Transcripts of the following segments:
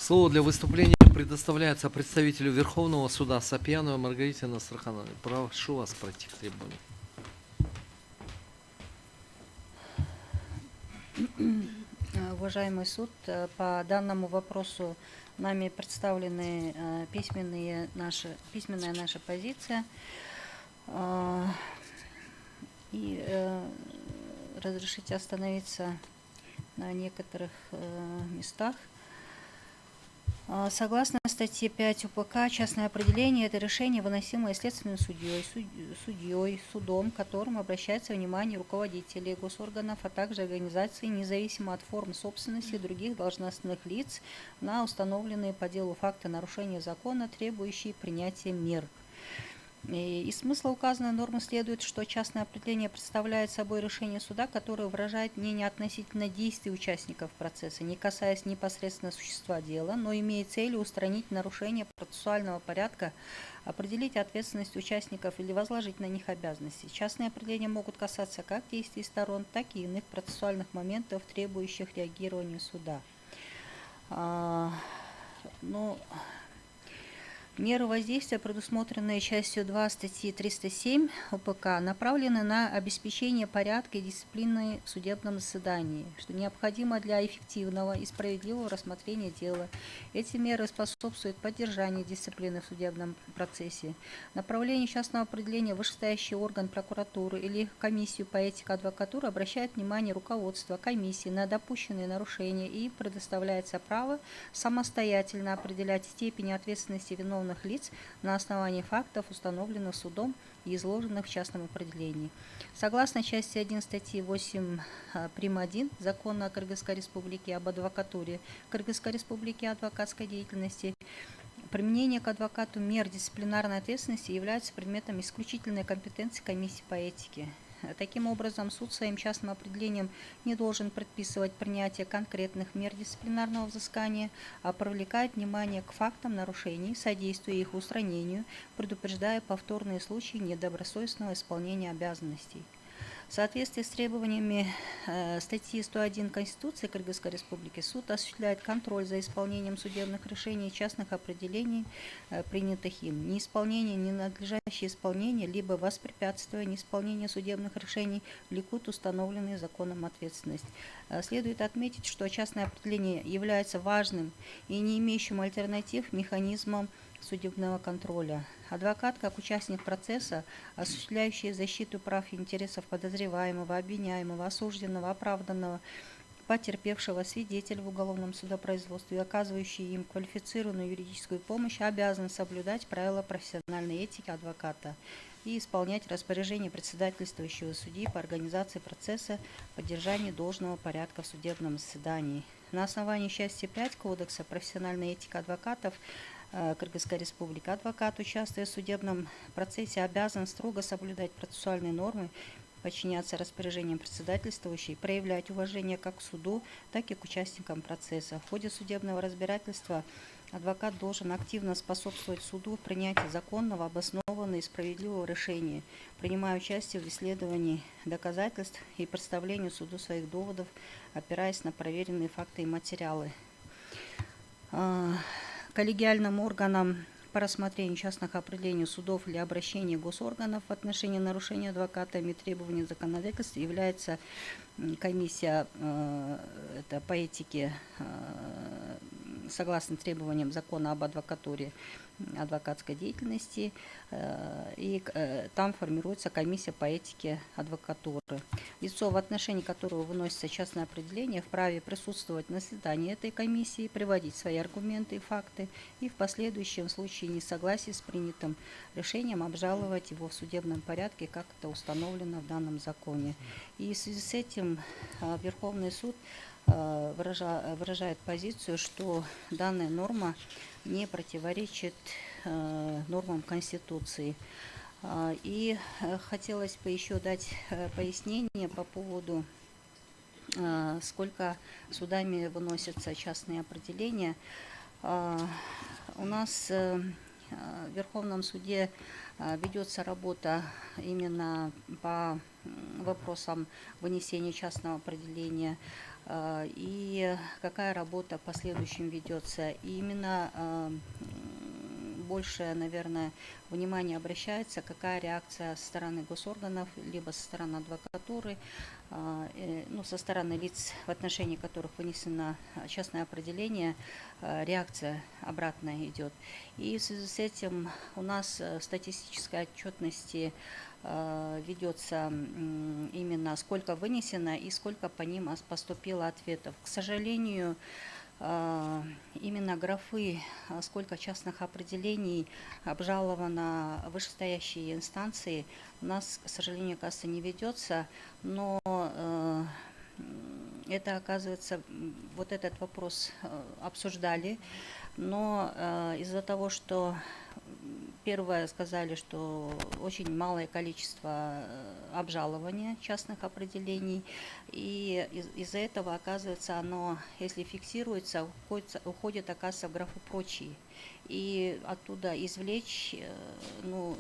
Слово для выступления предоставляется представителю Верховного суда Сапьяновой Маргарите Настрахановне. Прошу вас пройти к трибуне. Уважаемый суд, по данному вопросу нами представлены письменная наша позиция. И разрешите остановиться на некоторых местах. Согласно статье 5 УПК, частное определение – это решение, выносимое следственным судьей, судом, к которому обращается внимание руководителей госорганов, а также организаций, независимо от форм собственности других должностных лиц, на установленные по делу факты нарушения закона, требующие принятия мер. Из смысла указанной нормы следует, что частное определение представляет собой решение суда, которое выражает мнение относительно действий участников процесса, не касаясь непосредственно существа дела, но имеет целью устранить нарушение процессуального порядка, определить ответственность участников или возложить на них обязанности. Частные определения могут касаться как действий сторон, так и иных процессуальных моментов, требующих реагирования суда. Меры воздействия, предусмотренные частью 2 статьи 307 УПК, направлены на обеспечение порядка и дисциплины в судебном заседании, что необходимо для эффективного и справедливого рассмотрения дела. Эти меры способствуют поддержанию дисциплины в судебном процессе. Направление частного определения вышестоящий орган прокуратуры или комиссию по этике адвокатуры обращает внимание руководства комиссии на допущенные нарушения и предоставляется право самостоятельно определять степень ответственности виновных лиц на основании фактов, установленных судом и изложенных в частном определении. Согласно части 1 статьи 8 прим. 1 Закона Кыргызской Республики об адвокатуре Кыргызской Республики и адвокатской деятельности, применение к адвокату мер дисциплинарной ответственности является предметом исключительной компетенции комиссии по этике. Таким образом, суд своим частным определением не должен предписывать принятие конкретных мер дисциплинарного взыскания, а привлекает внимание к фактам нарушений, содействуя их устранению, предупреждая повторные случаи недобросовестного исполнения обязанностей. В соответствии с требованиями статьи 101 Конституции Кыргызской Республики суд осуществляет контроль за исполнением судебных решений и частных определений, принятых им. Неисполнение, ненадлежащее исполнение, либо воспрепятствие неисполнению судебных решений влекут установленную законом ответственность. Следует отметить, что частное определение является важным и не имеющим альтернатив механизмом судебного контроля. Адвокат, как участник процесса, осуществляющий защиту прав и интересов подозреваемого, обвиняемого, осужденного, оправданного, потерпевшего, свидетеля в уголовном судопроизводстве и оказывающий им квалифицированную юридическую помощь, обязан соблюдать правила профессиональной этики адвоката и исполнять распоряжения председательствующего судьи по организации процесса, поддержанию должного порядка в судебном заседании. На основании части 5 Кодекса профессиональной этики адвокатов Кыргызской Республики адвокат, участвуя в судебном процессе, обязан строго соблюдать процессуальные нормы, подчиняться распоряжениям председательствующей, проявлять уважение как к суду, так и к участникам процесса. В ходе судебного разбирательства адвокат должен активно способствовать суду в принятии законного, обоснованного и справедливого решения, принимая участие в исследовании доказательств и представлению суду своих доводов, опираясь на проверенные факты и материалы. Коллегиальным органом по рассмотрению частных определений судов или обращений госорганов в отношении нарушения адвокатами требований законодательства является комиссия по этике согласно требованиям закона об адвокатуре, адвокатской деятельности, и там формируется комиссия по этике адвокатуры. Лицо, в отношении которого выносится частное определение, вправе присутствовать на заседании этой комиссии, приводить свои аргументы и факты и в последующем случае несогласия с принятым решением обжаловать его в судебном порядке, как это установлено в данном законе. И в связи с этим Верховный суд выражает позицию, что данная норма не противоречит нормам Конституции. И хотелось бы еще дать пояснение по поводу, сколько судами выносятся частные определения. У нас в Верховном суде ведется работа именно по вопросам вынесения частного определения. и какая работа в последующем ведется. И именно больше, наверное, внимание обращается, какая реакция со стороны госорганов, либо со стороны адвокатуры, ну, со стороны лиц, в отношении которых вынесено частное определение, реакция обратная идет. И в связи с этим у нас в статистической отчетности ведется именно сколько вынесено и сколько по ним поступило ответов. К сожалению, именно графы, сколько частных определений обжаловано вышестоящие инстанции, у нас, к сожалению, кажется, не ведется, но это, оказывается, вот этот вопрос обсуждали, но из-за того, что первое сказали, что очень малое количество обжалования частных определений, и из-за этого, оказывается, оно, если фиксируется, уходит, оказывается, в графу «прочие». И оттуда извлечь, ну,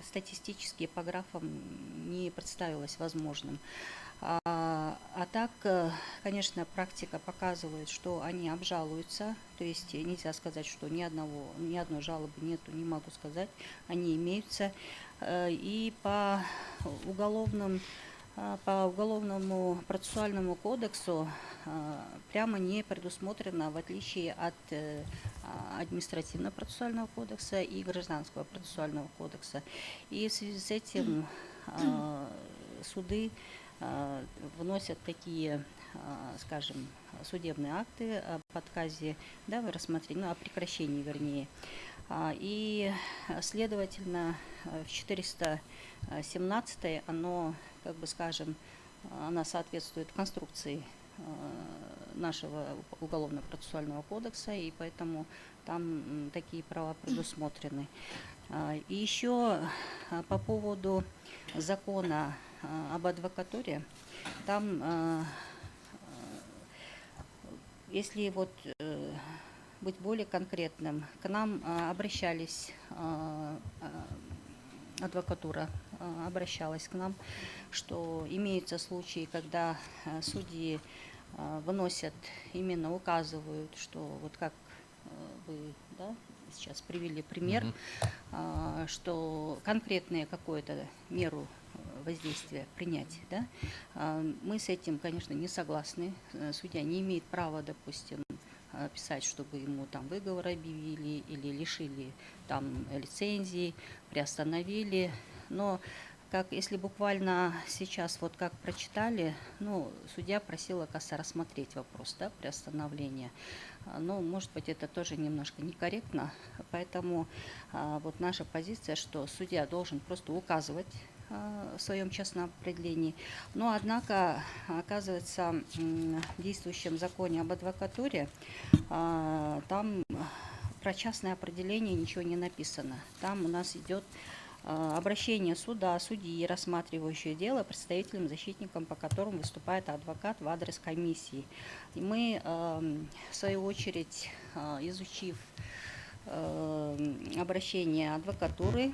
статистически по графам не представилось возможным. А так, конечно, практика показывает, что они обжалуются, то есть нельзя сказать, что ни одной жалобы нету, не могу сказать, они имеются. И по уголовному процессуальному кодексу прямо не предусмотрено, в отличие от административного процессуального кодекса и гражданского процессуального кодекса. И в связи с этим суды вносят такие, скажем, судебные акты об отказе, да, в рассмотрении, ну, о прекращении, вернее. И, следовательно, в 417 оно, как бы скажем, она соответствует конструкции нашего уголовно-процессуального кодекса, и поэтому там такие права предусмотрены. И еще по поводу закона об адвокатуре, там, если вот быть более конкретным, к нам обращались, адвокатура обращалась к нам, что имеются случаи, когда судьи выносят, именно указывают, что вот как вы, да, сейчас привели пример, что конкретную какую-то меру воздействия принять, да, мы с этим, конечно, не согласны. Судья не имеет права, допустим, писать, чтобы ему там выговор объявили или лишили там лицензии, приостановили. Но как если буквально сейчас вот как прочитали, ну, судья просила, кажется, рассмотреть вопрос, да, приостановления. Но, может быть, это тоже немножко некорректно, поэтому вот наша позиция, что судья должен просто указывать в своем частном определении. Но, однако, оказывается, в действующем законе об адвокатуре там про частное определение ничего не написано. Там у нас идет обращение суда, судьи, рассматривающего дело, представителем, защитником, по которому выступает адвокат в адрес комиссии. И мы, в свою очередь, изучив обращение адвокатуры,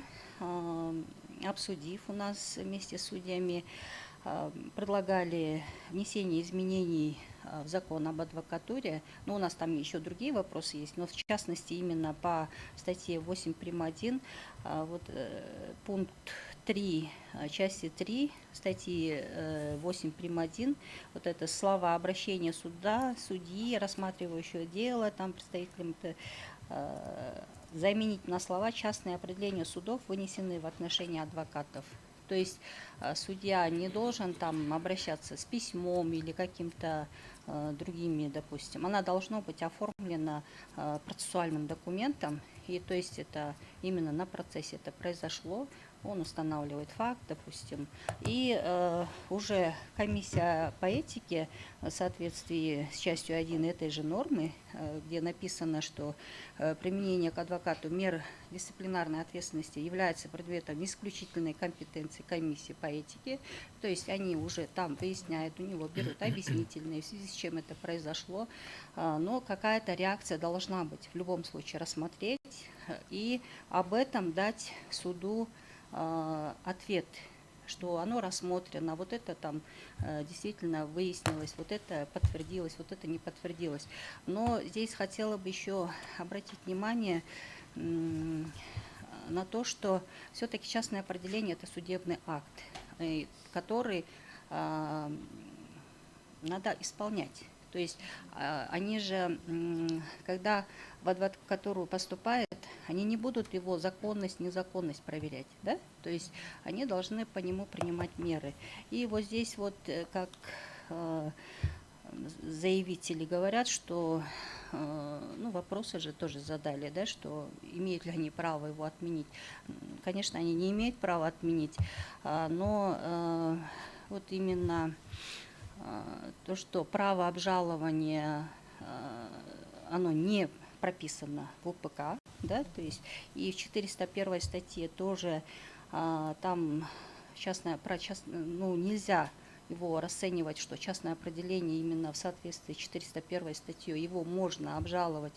обсудив у нас вместе с судьями, предлагали внесение изменений в закон об адвокатуре. Но у нас там еще другие вопросы есть, но в частности именно по статье 8 прим. 1, вот пункт 3, части 3 статьи 8 прим. 1, вот это слова обращения суда, судьи, рассматривающего дело, там представителям, заменить на слова частные определения судов, вынесенные в отношении адвокатов. То есть судья не должен там обращаться с письмом или каким-то другими, допустим. Она должна быть оформлена процессуальным документом, и то есть это именно на процессе это произошло, он устанавливает факт, допустим, и уже комиссия по этике в соответствии с частью 1 этой же нормы, где написано, что применение к адвокату мер дисциплинарной ответственности является предметом исключительной компетенции комиссии по этике, то есть они уже там выясняют, у него берут объяснительные, в связи с чем это произошло, но какая-то реакция должна быть в любом случае рассмотреть и об этом дать суду ответ, что оно рассмотрено, вот это там действительно выяснилось, вот это подтвердилось, вот это не подтвердилось. Но здесь хотела бы еще обратить внимание на то, что все-таки частное определение – это судебный акт, который надо исполнять. То есть они же, когда в адвокатуру поступают, они не будут его законность, незаконность проверять, да? То есть они должны по нему принимать меры. И вот здесь вот, как заявители говорят, что, ну, вопросы же тоже задали, да, что имеют ли они право его отменить. Конечно, они не имеют права отменить, но вот именно то, что право обжалования, оно не прописано в УПК, да, то есть и в 401 статье тоже там ну, нельзя его расценивать, что частное определение именно в соответствии с 401 статьей, его можно обжаловать,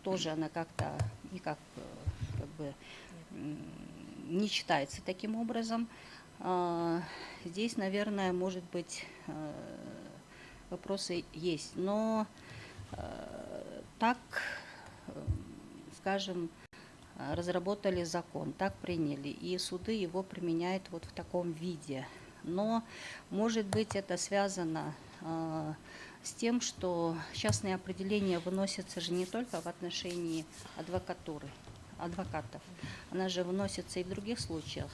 тоже она как-то никак как бы не читается таким образом. Здесь, наверное, может быть, вопросы есть, но так, скажем, разработали закон, так приняли, и суды его применяют вот в таком виде. Но, может быть, это связано с тем, что частные определения выносятся же не только в отношении адвокатов, она же выносится и в других случаях.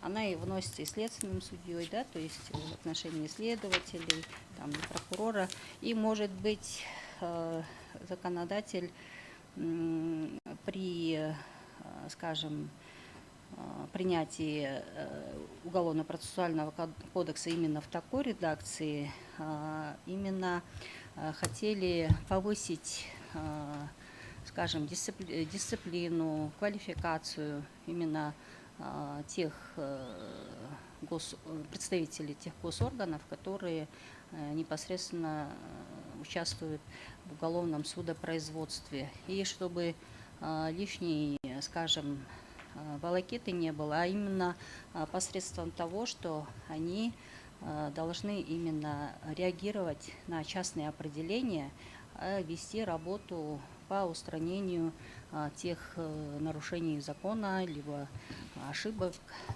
Она и выносится и следственным судьей, да, то есть в отношении следователей, там, прокурора. И, может быть, законодатель при, скажем, принятии Уголовно-процессуального кодекса именно в такой редакции, именно хотели повысить, скажем, дисциплину, квалификацию именно тех представителей тех госорганов, которые непосредственно участвуют в уголовном судопроизводстве. И чтобы лишней, скажем, волокиты не было, а именно посредством того, что они должны именно реагировать на частные определения, вести работу по устранению тех нарушений закона, либо ошибок,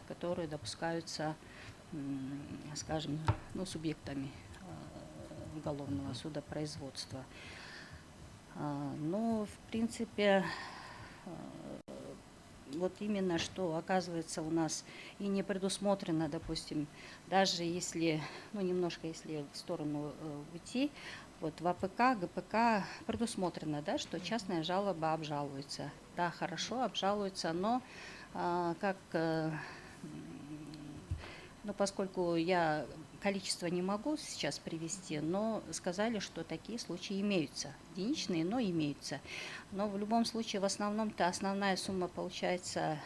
которые допускаются, скажем, ну, субъектами уголовного судопроизводства. Но, в принципе, вот именно что оказывается у нас и не предусмотрено, допустим, даже если, ну, немножко если в сторону уйти, вот в АПК, ГПК предусмотрено, да, что частная жалоба обжалуется. Да, хорошо, обжалуется, но как, ну, поскольку я количество не могу сейчас привести, но сказали, что такие случаи имеются. Единичные, но имеются. Но в любом случае, в основном-то основная сумма получается,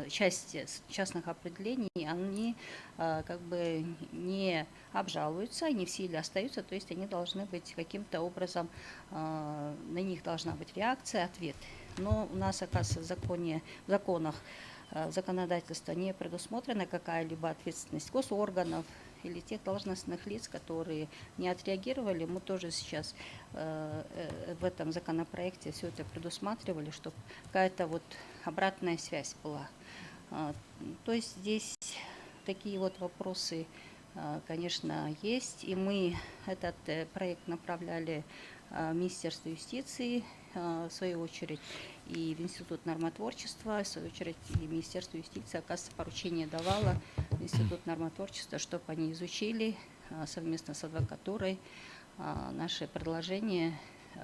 часть частных определений, они как бы не обжалуются, они в силе остаются, то есть они должны быть каким-то образом, на них должна быть реакция, ответ. Но у нас, оказывается, в законах законодательства не предусмотрена какая-либо ответственность госорганов или тех должностных лиц, которые не отреагировали. Мы тоже сейчас в этом законопроекте все это предусматривали, чтобы какая-то вот обратная связь была. То есть здесь такие вот вопросы, конечно, есть. И мы этот проект направляли в Министерство юстиции, в свою очередь, и в Институт нормотворчества, в свою очередь, и Министерство юстиции, оказывается, поручение давало в Институт нормотворчества, чтобы они изучили совместно с адвокатурой наши предложения,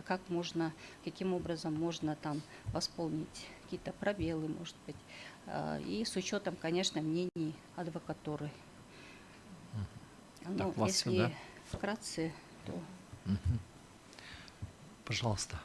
как можно, каким образом можно там восполнить какие-то пробелы, может быть, и с учетом, конечно, мнений адвокатуры. Ну, вас если сюда. вкратце, то... Пожалуйста.